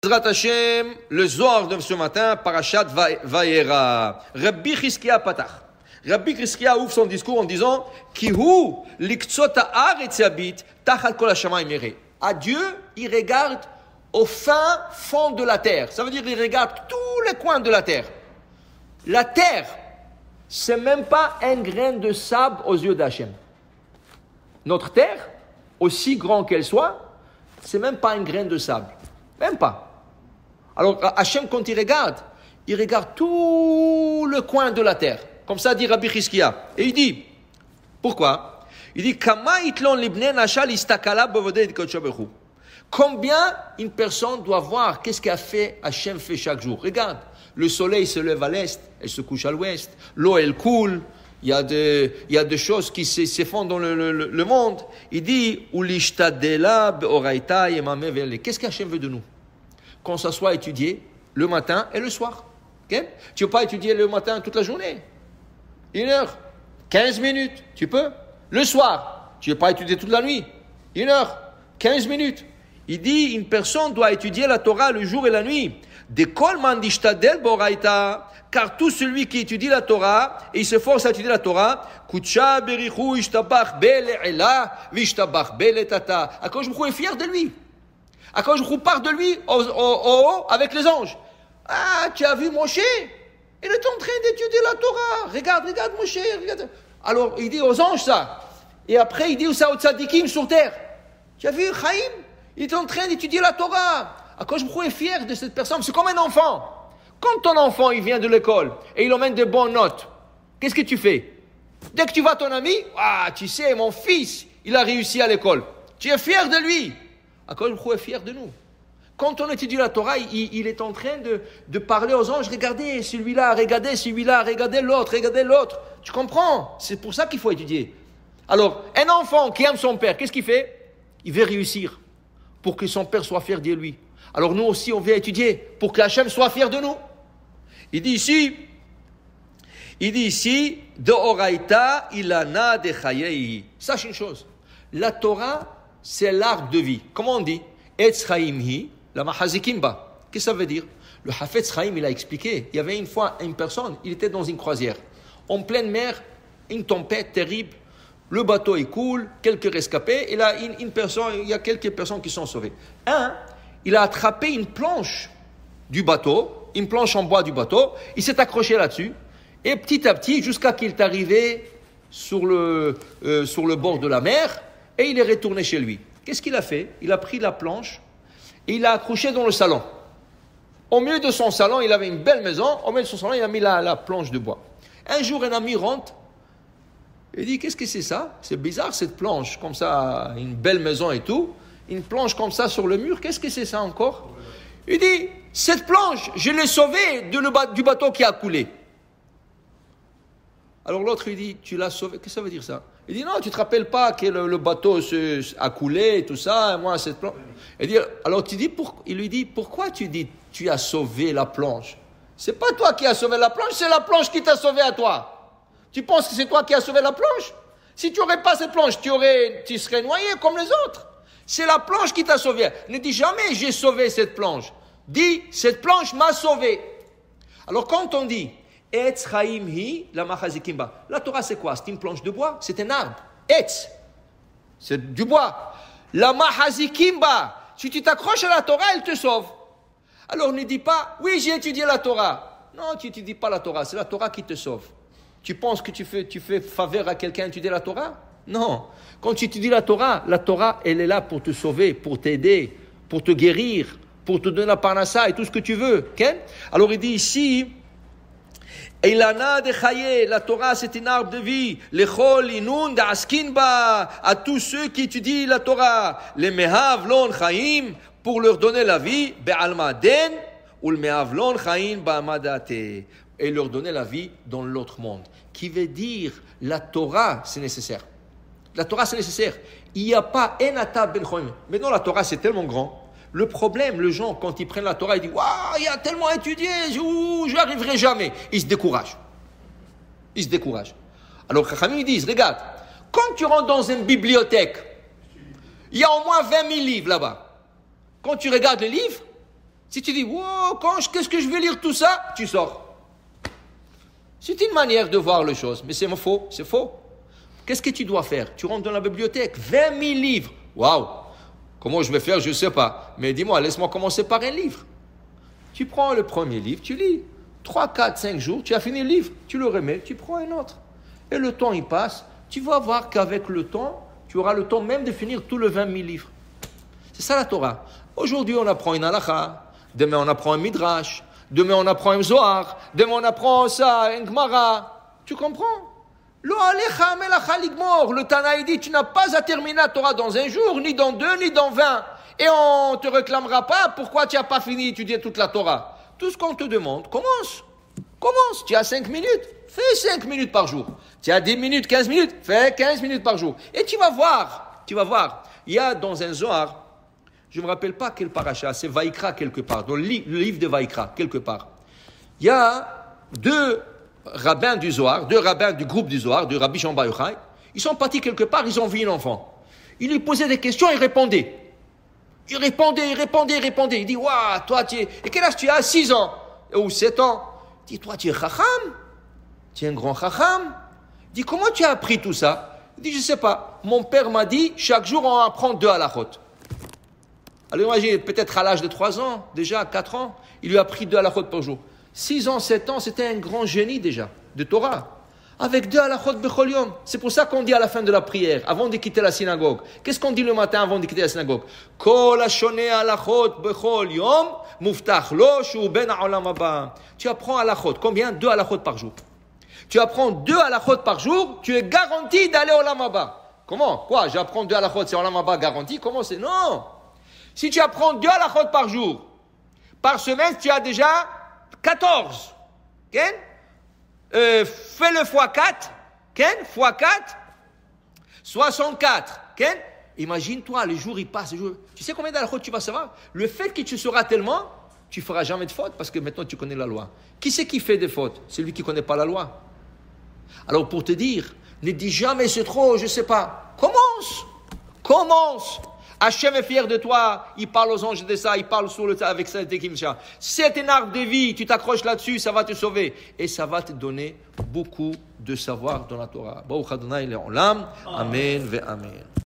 Bezrat Hashem, le Zohar de ce matin, Parashat Vayera. Rabbi Chizkia Patach. Rabbi Chizkia ouvre son discours en disant Kihu liktzot haaretz yabit tachat kol hashamayim yireh. À Dieu, il regarde au fin fond de la terre. Ça veut dire qu'il regarde tous les coins de la terre. La terre, c'est même pas un grain de sable aux yeux d'Hachem. Notre terre, aussi grande qu'elle soit, c'est même pas un grain de sable. Même pas. Alors, Hachem, quand il regarde tout le coin de la terre. Comme ça dit Rabbi Chizkia. Et il dit, pourquoi? Il dit, combien une personne doit voir qu'est-ce qu'a fait Hachem fait chaque jour. Regarde, le soleil se lève à l'est, elle se couche à l'ouest, l'eau elle coule, il y a des choses qui se font dans le monde. Il dit, qu'est-ce qu'Hachem veut de nous? Qu'on s'assoit à étudier le matin et le soir. Okay? Tu ne veux pas étudier le matin toute la journée? 1 heure, 15 minutes, tu peux. Le soir, tu ne veux pas étudier toute la nuit? 1 heure, 15 minutes. Il dit, une personne doit étudier la Torah le jour et la nuit. Car tout celui qui étudie la Torah, et il se force à étudier la Torah, Akadosh Baruch Hu est fier de lui. Akadosh Baruch Hu part de lui au haut avec les anges. Ah, tu as vu Moshe? Il est en train d'étudier la Torah. Regarde Moshe, regarde. Alors, il dit aux anges ça. Et après, il dit ça aux tzadikim sur terre. Tu as vu Chaim? Il est en train d'étudier la Torah. Akadosh Baruch Hu est fier de cette personne. C'est comme un enfant. Quand ton enfant, il vient de l'école et il emmène de bonnes notes, qu'est-ce que tu fais? Dès que tu vois ton ami, ah, tu sais, mon fils, il a réussi à l'école. Tu es fier de lui. Akadosh Baruch Hu est fier de nous. Quand on étudie la Torah, il est en train de parler aux anges, regardez celui-là, regardez l'autre. Tu comprends? C'est pour ça qu'il faut étudier. Alors, un enfant qui aime son père, qu'est-ce qu'il fait? Il veut réussir pour que son père soit fier de lui. Alors nous aussi, on veut étudier pour que Hachem soit fier de nous. Il dit ici, de Oraita ilana de chayei. Sache une chose, la Torah, c'est l'arbre de vie. Comment on dit? Etz chaim hi. La mahazikimba. Qu'est-ce que ça veut dire? Le Hafetz Chaim, il a expliqué. Il y avait une fois une personne, il était dans une croisière. En pleine mer, une tempête terrible. Le bateau, il coule, quelques rescapés. Et là, il y a quelques personnes qui sont sauvées. Il a attrapé une planche du bateau, une planche en bois du bateau. Il s'est accroché là-dessus. Et petit à petit, jusqu'à qu'il est arrivé sur le bord de la mer, et il est retourné chez lui. Qu'est-ce qu'il a fait? Il a pris la planche, et il l'a accroché dans le salon. Au milieu de son salon, il avait une belle maison. Au milieu de son salon, il a mis la planche de bois. Un jour, un ami rentre. Il dit, qu'est-ce que c'est ça? C'est bizarre cette planche, comme ça, une belle maison et tout. Une planche comme ça sur le mur, qu'est-ce que c'est ça encore? Il dit, cette planche, je l'ai sauvée du bateau qui a coulé. Alors l'autre, il dit, tu l'as sauvée, qu'est-ce que ça veut dire ça? Il dit, non, tu ne te rappelles pas que le bateau a coulé, tout ça, et moi, cette planche. Alors il lui dit, pourquoi tu dis, tu as sauvé la planche? C'est pas toi qui as sauvé la planche, c'est la planche qui t'a sauvé à toi. Tu penses que c'est toi qui as sauvé la planche? Si tu n'aurais pas cette planche, tu serais noyé comme les autres. C'est la planche qui t'a sauvé. Ne dis jamais, j'ai sauvé cette planche. Dis, cette planche m'a sauvé. Alors quand on dit, Etz chaim hi la mahazikimba. La Torah, c'est quoi? C'est une planche de bois, c'est un arbre. Etz, c'est du bois. La mahazikimba, si tu t'accroches à la Torah, elle te sauve. Alors ne dis pas, oui, j'ai étudié la Torah. Non, tu n'étudies pas la Torah, c'est la Torah qui te sauve. Tu penses que tu fais faveur à quelqu'un étudier la Torah? Non. Quand tu étudies la Torah, elle est là pour te sauver, pour t'aider, pour te guérir, pour te donner la parnassa et tout ce que tu veux. Okay? Alors il dit ici, Eilana de Chaye, la Torah c'est un arbre de vie. Lechol inun d'askin ba, à tous ceux qui étudient la Torah. Les mehav lon chaim, pour leur donner la vie, be'alma den, ou le mehav lon chaim ba'amadate, et leur donner la vie dans l'autre monde. Qui veut dire, la Torah c'est nécessaire. La Torah c'est nécessaire. Il n'y a pas un atab ben choim. Maintenant la Torah c'est tellement grand. Le problème, les gens, quand ils prennent la Torah, ils disent « Waouh, il a tellement étudié, je n'arriverai jamais ». Ils se découragent. Alors, Chachamim, ils disent « Regarde, quand tu rentres dans une bibliothèque, il y a au moins 20 000 livres là-bas. Quand tu regardes les livres, Si tu dis, wow, qu'est-ce que je vais lire tout ça, tu sors. C'est une manière de voir les choses, mais c'est faux, c'est faux. Qu'est-ce que tu dois faire? Tu rentres dans la bibliothèque, 20 000 livres. Waouh! Comment je vais faire, je ne sais pas. Mais dis-moi, laisse-moi commencer par un livre. Tu prends le premier livre, tu lis. 3, 4, 5 jours, tu as fini le livre, tu le remets, tu prends un autre. Et le temps, il passe. Tu vas voir qu'avec le temps, tu auras le temps même de finir tous les 20 000 livres. C'est ça la Torah. Aujourd'hui, on apprend une halakha. Demain, on apprend un midrash. Demain, on apprend un zohar. Demain, on apprend ça, un gemara. Tu comprends? Le Tanaï dit, tu n'as pas à terminer la Torah dans un jour, ni dans 2, ni dans 20. Et on ne te réclamera pas pourquoi tu n'as pas fini d'étudier toute la Torah. Tout ce qu'on te demande, commence. Commence. Tu as 5 minutes, fais 5 minutes par jour. Tu as 10 minutes, 15 minutes, fais 15 minutes par jour. Et tu vas voir. Il y a dans un zohar, je ne me rappelle pas quel paracha, c'est Vaïkra quelque part, dans le livre de Vaïkra quelque part. Il y a 2 rabbins du Zohar, 2 rabbins du groupe du Zohar, du Rabbi Shimon Bar Yochai. Ils sont partis quelque part, ils ont vu un enfant. Ils lui posaient des questions, il répondait. Il répondait. Il dit, waouh, toi, et quel âge tu as? 6 ans ou 7 ans. Il dit, toi, tu es chacham? Tu es un grand chacham? Il dit, comment tu as appris tout ça? Il dit, je ne sais pas. Mon père m'a dit, chaque jour, on apprend 2 halachot. Alors imagine, peut-être à l'âge de 3 ans, déjà 4 ans, il lui a appris 2 halachot par jour. 6 ans, 7 ans, c'était un grand génie déjà, de Torah. Avec 2 halachot bechol yom. C'est pour ça qu'on dit à la fin de la prière, avant de quitter la synagogue. Qu'est-ce qu'on dit le matin avant de quitter la synagogue? Kol hashoneh halachot bechol yom, muftach lo shu ben ha'olam haba. Tu apprends halachot. Combien? 2 halachot par jour. Tu apprends 2 halachot par jour, tu es garanti d'aller au olam haba. Comment? Quoi? J'apprends 2 halachot, c'est olam haba garanti? Comment c'est? Non! Si tu apprends 2 halachot par jour, par semaine, tu as déjà 14. Okay? Fais-le fois 4. Okay? Fois 4. 64. Okay? Imagine-toi, les jours, ils passent. Tu sais combien d'halachot tu vas savoir? Le fait que tu sauras tellement, tu ne feras jamais de faute parce que maintenant tu connais la loi. Qui c'est qui fait des fautes? Celui qui ne connaît pas la loi. Alors pour te dire, ne dis jamais c'est trop, je ne sais pas. Commence. Hachem est fier de toi, il parle aux anges de ça, il parle sur le avec ça, c'est un arbre de vie, tu t'accroches là-dessus, ça va te sauver. Et ça va te donner beaucoup de savoir dans la Torah. Baruch Adonai le'olam, amen ve amen.